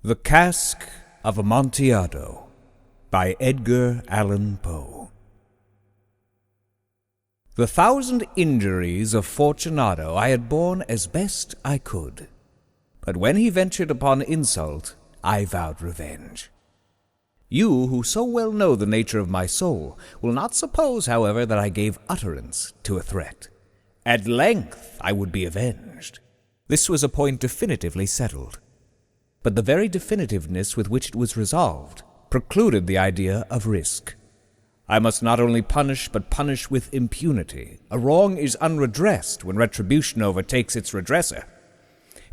The Cask of Amontillado by Edgar Allan Poe. The 1,000 injuries of Fortunado I had borne as best I could, but when he ventured upon insult, I vowed revenge. You, who so well know the nature of my soul, will not suppose, however, that I gave utterance to a threat. At length I would be avenged. This was a point definitively settled. But the very definitiveness with which it was resolved precluded the idea of risk. I must not only punish, but punish with impunity. A wrong is unredressed when retribution overtakes its redresser.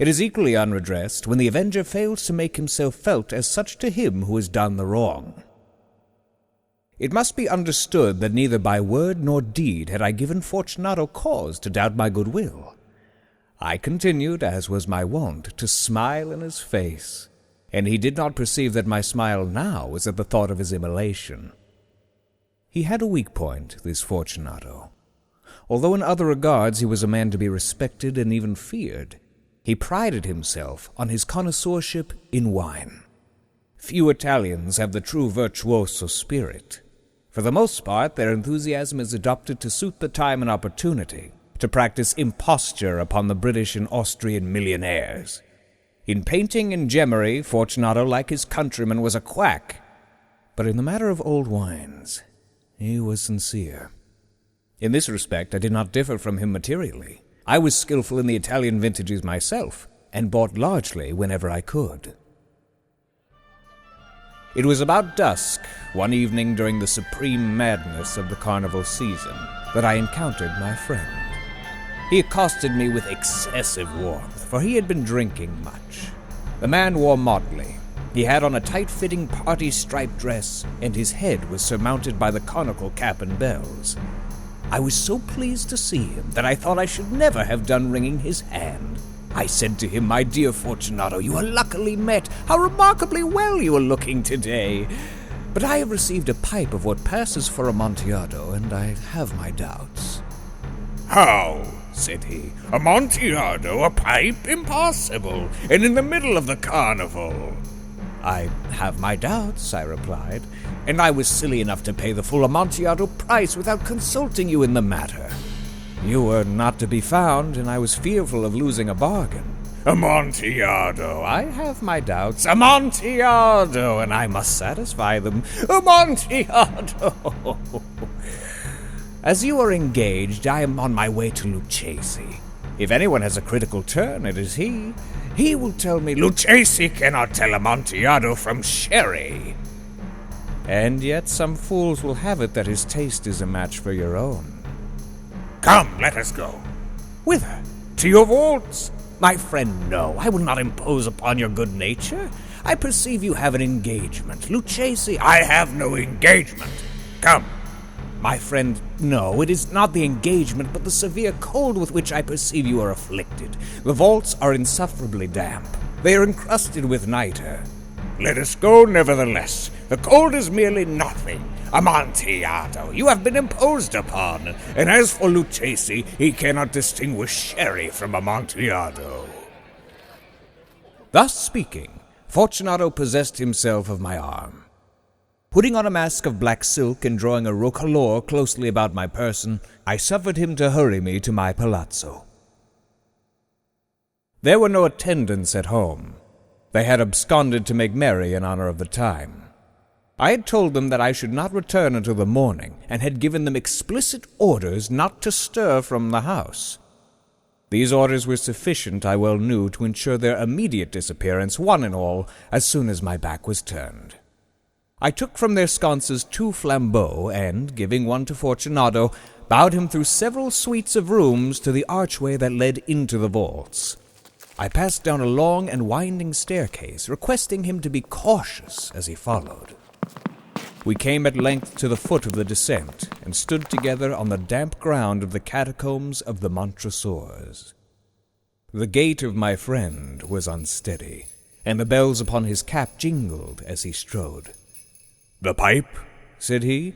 It is equally unredressed when the avenger fails to make himself felt as such to him who has done the wrong. It must be understood that neither by word nor deed had I given Fortunado cause to doubt my goodwill. I continued, as was my wont, to smile in his face, and he did not perceive that my smile now was at the thought of his immolation. He had a weak point, this Fortunado. Although in other regards he was a man to be respected and even feared, he prided himself on his connoisseurship in wine. Few Italians have the true virtuoso spirit. For the most part, their enthusiasm is adopted to suit the time and opportunity, to practice imposture upon the British and Austrian millionaires. In painting and gemmery, Fortunato, like his countrymen, was a quack, but in the matter of old wines, he was sincere. In this respect, I did not differ from him materially. I was skillful in the Italian vintages myself, and bought largely whenever I could. It was about dusk, one evening during the supreme madness of the carnival season, that I encountered my friend. He accosted me with excessive warmth, for he had been drinking much. The man wore motley. He had on a tight-fitting party-striped dress, and his head was surmounted by the conical cap and bells. I was so pleased to see him that I thought I should never have done wringing his hand. I said to him, "My dear Fortunato, you are luckily met. How remarkably well you are looking today. But I have received a pipe of what passes for Amontillado, and I have my doubts." "How?" said he. "Amontillado, a pipe? Impossible! And in the middle of the carnival!" "I have my doubts," I replied, "and I was silly enough to pay the full Amontillado price without consulting you in the matter. You were not to be found, and I was fearful of losing a bargain." "Amontillado, I have my doubts. Amontillado, and I must satisfy them. Amontillado! As you are engaged, I am on my way to Lucchesi. If anyone has a critical turn, it is he. He will tell me, Lucchesi cannot tell Amontillado from sherry." And yet some fools will have it that his taste is a match for your own. "Come, let us go." "Whither?" "To your vaults." "My friend, no. I will not impose upon your good nature. I perceive you have an engagement. Lucchesi—" "I have no engagement. Come." "My friend, no, it is not the engagement, but the severe cold with which I perceive you are afflicted. The vaults are insufferably damp. They are encrusted with nitre." "Let us go, nevertheless. The cold is merely nothing. Amontillado, you have been imposed upon, and as for Lucchesi, he cannot distinguish sherry from Amontillado." Thus speaking, Fortunato possessed himself of my arm. Putting on a mask of black silk and drawing a roquelaure closely about my person, I suffered him to hurry me to my palazzo. There were no attendants at home. They had absconded to make merry in honor of the time. I had told them that I should not return until the morning, and had given them explicit orders not to stir from the house. These orders were sufficient, I well knew, to ensure their immediate disappearance, one and all, as soon as my back was turned. I took from their sconces 2 flambeaux, and, giving one to Fortunado, bowed him through several suites of rooms to the archway that led into the vaults. I passed down a long and winding staircase, requesting him to be cautious as he followed. We came at length to the foot of the descent, and stood together on the damp ground of the catacombs of the Montresors. The gait of my friend was unsteady, and the bells upon his cap jingled as he strode. "The pipe?" said he.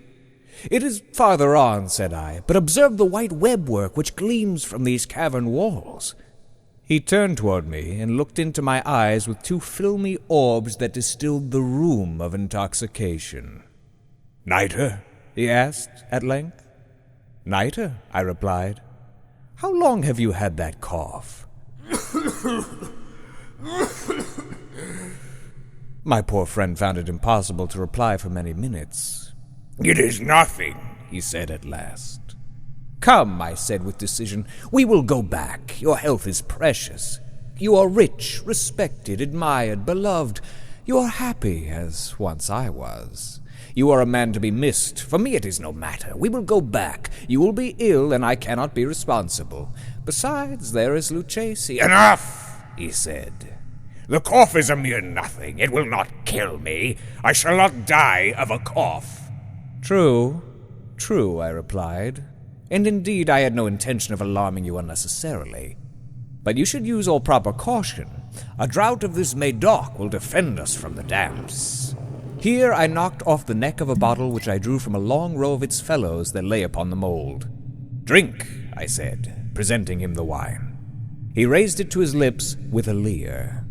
"It is farther on," said I, "but observe the white web-work which gleams from these cavern walls." He turned toward me and looked into my eyes with two filmy orbs that distilled the rheum of intoxication. "Nitre?" he asked at length. "Nitre," I replied. "How long have you had that cough?" My poor friend found it impossible to reply for many minutes. "It is nothing," he said at last. "Come," I said with decision, "we will go back. Your health is precious. You are rich, respected, admired, beloved. You are happy, as once I was. You are a man to be missed. For me it is no matter. We will go back. You will be ill, and I cannot be responsible. Besides, there is Lucchesi." "Enough," he said. "The cough is a mere nothing. It will not kill me. I shall not die of a cough." True, I replied. And indeed I had no intention of alarming you unnecessarily. But you should use all proper caution. A draught of this Médoc will defend us from the damps. Here I knocked off the neck of a bottle which I drew from a long row of its fellows that lay upon the mold. "Drink," I said, presenting him the wine. He raised it to his lips with a leer.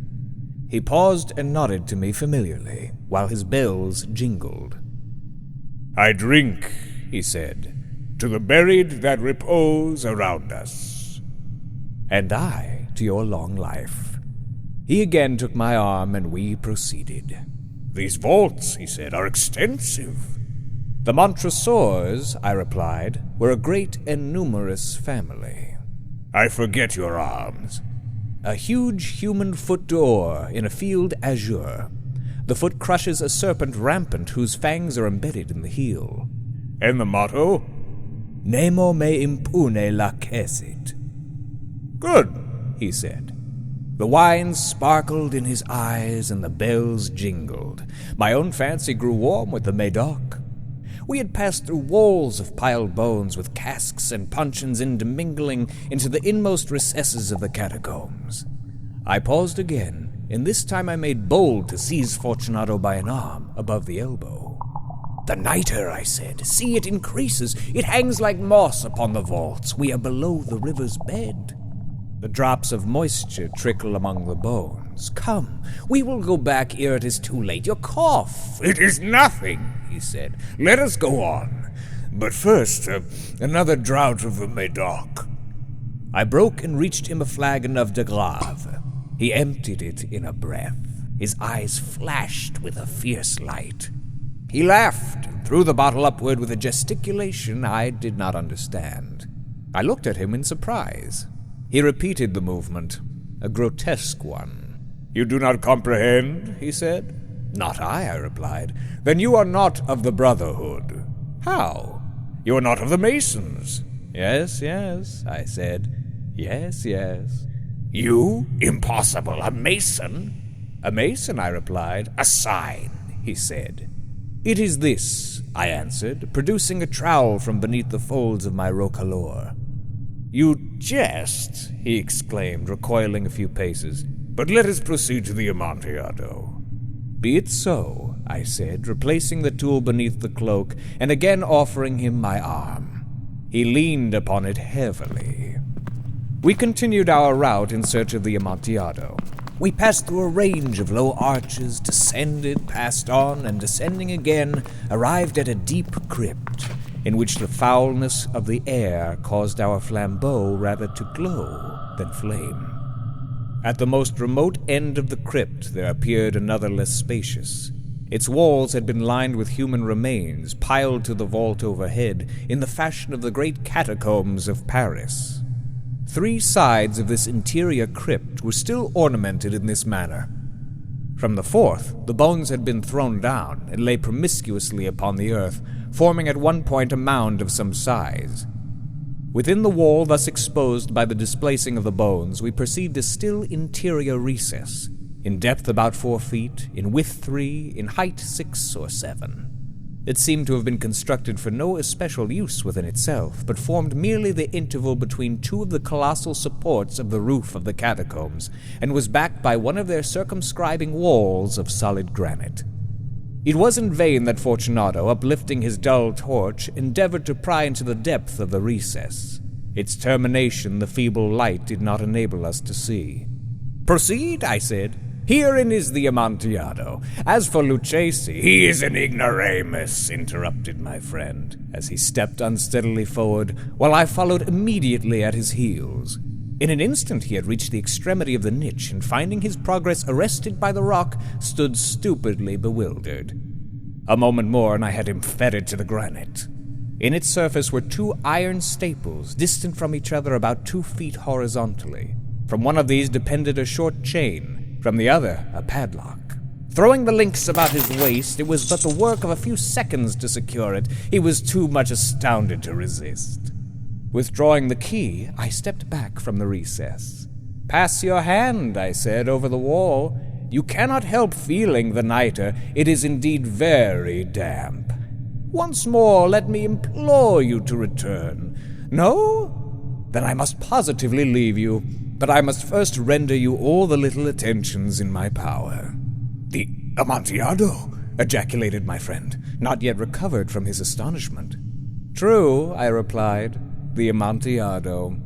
He paused and nodded to me familiarly, while his bells jingled. "I drink," he said, "to the buried that repose around us." "And I to your long life." He again took my arm, and we proceeded. "These vaults," he said, "are extensive." "The Montresors," I replied, "were a great and numerous family." "I forget your arms." "A huge human foot d'or in a field azure. The foot crushes a serpent rampant whose fangs are embedded in the heel." "And the motto?" "Nemo me impune lacessit." "Good," he said. The wine sparkled in his eyes and the bells jingled. My own fancy grew warm with the Médoc. We had passed through walls of piled bones with casks and puncheons intermingling into the inmost recesses of the catacombs. I paused again, and this time I made bold to seize Fortunado by an arm above the elbow. "The nitre," I said. "See, it increases. It hangs like moss upon the vaults. We are below the river's bed. The drops of moisture trickle among the bones. Come, we will go back ere it is too late. Your cough—" "It is nothing," he said. "Let us go on. But first, another draught of the Médoc." I broke and reached him a flagon of de Grave. He emptied it in a breath. His eyes flashed with a fierce light. He laughed and threw the bottle upward with a gesticulation I did not understand. I looked at him in surprise. He repeated the movement, a grotesque one. "You do not comprehend?" he said. "Not I replied. "Then you are not of the Brotherhood." "How?" "You are not of the Masons." Yes, I said. Yes. "You? Impossible. A Mason?" "A Mason," I replied. "A sign," he said. "It is this," I answered, producing a trowel from beneath the folds of my roquelaure. "You jest," he exclaimed, recoiling a few paces. "But let us proceed to the Amontillado." "Be it so," I said, replacing the tool beneath the cloak and again offering him my arm. He leaned upon it heavily. We continued our route in search of the Amontillado. We passed through a range of low arches, descended, passed on, and descending again, arrived at a deep crypt, in which the foulness of the air caused our flambeaux rather to glow than flame. At the most remote end of the crypt there appeared another less spacious. Its walls had been lined with human remains, piled to the vault overhead, in the fashion of the great catacombs of Paris. 3 sides of this interior crypt were still ornamented in this manner. From the 4th, the bones had been thrown down and lay promiscuously upon the earth, forming at one point a mound of some size. Within the wall thus exposed by the displacing of the bones, we perceived a still interior recess, in depth about 4 feet, in width 3, in height 6 or 7. It seemed to have been constructed for no especial use within itself, but formed merely the interval between 2 of the colossal supports of the roof of the catacombs, and was backed by one of their circumscribing walls of solid granite. It was in vain that Fortunado, uplifting his dull torch, endeavored to pry into the depth of the recess. Its termination the feeble light did not enable us to see. "Proceed," I said. "Herein is the Amontillado. As for Lucchesi—" "He is an ignoramus," interrupted my friend, as he stepped unsteadily forward, while I followed immediately at his heels. In an instant he had reached the extremity of the niche, and finding his progress arrested by the rock, stood stupidly bewildered. A moment more, and I had him fettered to the granite. In its surface were 2 iron staples, distant from each other about 2 feet horizontally. From one of these depended a short chain, from the other a padlock. Throwing the links about his waist, it was but the work of a few seconds to secure it. He was too much astounded to resist. Withdrawing the key, I stepped back from the recess. "Pass your hand," I said, "over the wall. You cannot help feeling the nitre. It is indeed very damp. Once more, let me implore you to return. No? Then I must positively leave you, but I must first render you all the little attentions in my power." "The Amontillado!" ejaculated my friend, not yet recovered from his astonishment. "True," I replied, "the Amontillado."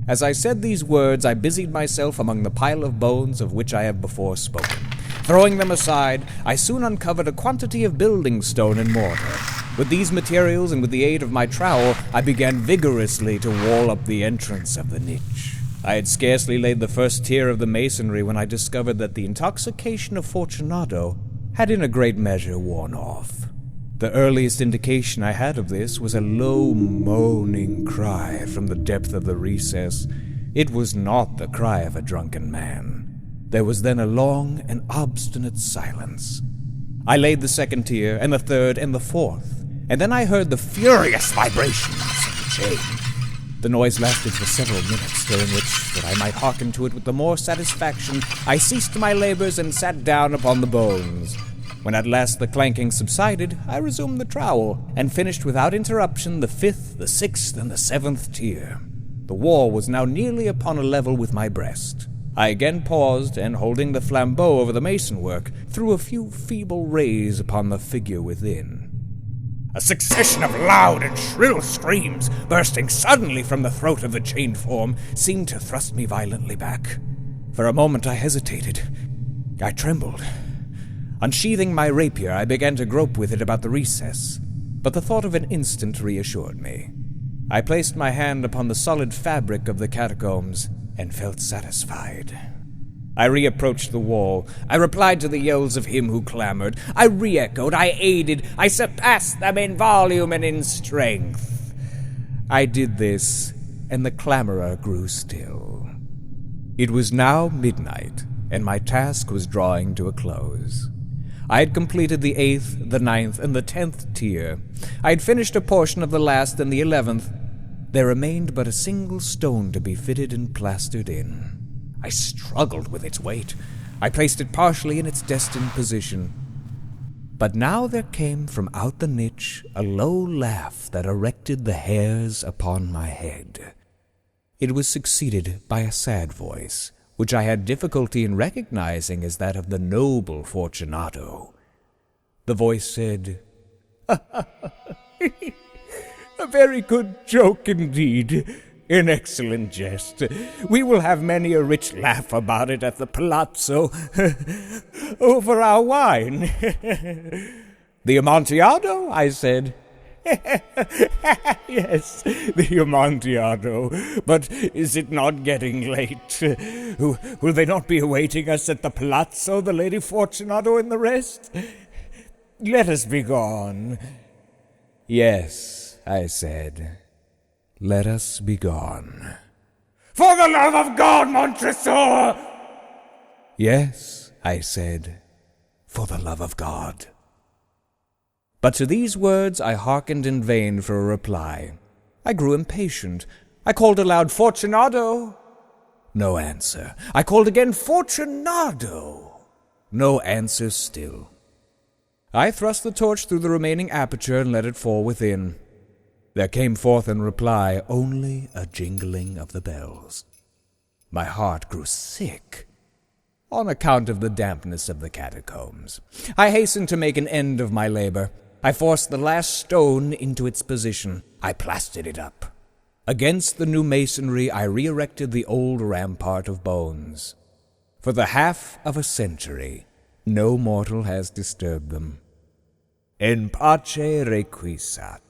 As I said these words, I busied myself among the pile of bones of which I have before spoken. Throwing them aside, I soon uncovered a quantity of building stone and mortar. With these materials and with the aid of my trowel, I began vigorously to wall up the entrance of the niche. I had scarcely laid the first tier of the masonry when I discovered that the intoxication of Fortunado had in a great measure worn off. The earliest indication I had of this was a low moaning cry from the depth of the recess. It was not the cry of a drunken man. There was then a long and obstinate silence. I laid the second tier, and the third, and the fourth, and then I heard the furious vibrations of the chain. The noise lasted for several minutes, during which, that I might hearken to it with the more satisfaction, I ceased my labors and sat down upon the bones. When at last the clanking subsided, I resumed the trowel, and finished without interruption the 5th, the 6th, and the 7th tier. The wall was now nearly upon a level with my breast. I again paused, and holding the flambeau over the mason-work, threw a few feeble rays upon the figure within. A succession of loud and shrill screams, bursting suddenly from the throat of the chained form, seemed to thrust me violently back. For a moment I hesitated. I trembled. Unsheathing my rapier, I began to grope with it about the recess, but the thought of an instant reassured me. I placed my hand upon the solid fabric of the catacombs and felt satisfied. I reapproached the wall. I replied to the yells of him who clamored. I re-echoed. I aided. I surpassed them in volume and in strength. I did this, and the clamorer grew still. It was now midnight, and my task was drawing to a close. I had completed the 8th, the 9th, and the 10th tier. I had finished a portion of the last and the 11th. There remained but a single stone to be fitted and plastered in. I struggled with its weight. I placed it partially in its destined position. But now there came from out the niche a low laugh that erected the hairs upon my head. It was succeeded by a sad voice, which I had difficulty in recognizing as that of the noble Fortunado. The voice said, "A very good joke indeed. An excellent jest. We will have many a rich laugh about it at the palazzo over our wine." "The Amontillado?" I said. "Yes, the Amontillado. But is it not getting late? Will they not be awaiting us at the palazzo, the Lady Fortunado and the rest? Let us be gone." "Yes," I said. "Let us be gone." "For the love of God, Montresor!" "Yes," I said, "for the love of God." But to these words I hearkened in vain for a reply. I grew impatient. I called aloud, "Fortunado!" No answer. I called again, "Fortunado!" No answer still. I thrust the torch through the remaining aperture and let it fall within. There came forth in reply only a jingling of the bells. My heart grew sick on account of the dampness of the catacombs. I hastened to make an end of my labor. I forced the last stone into its position. I plastered it up. Against the new masonry I re-erected the old rampart of bones. For the half of a century, no mortal has disturbed them. In pace requiescat.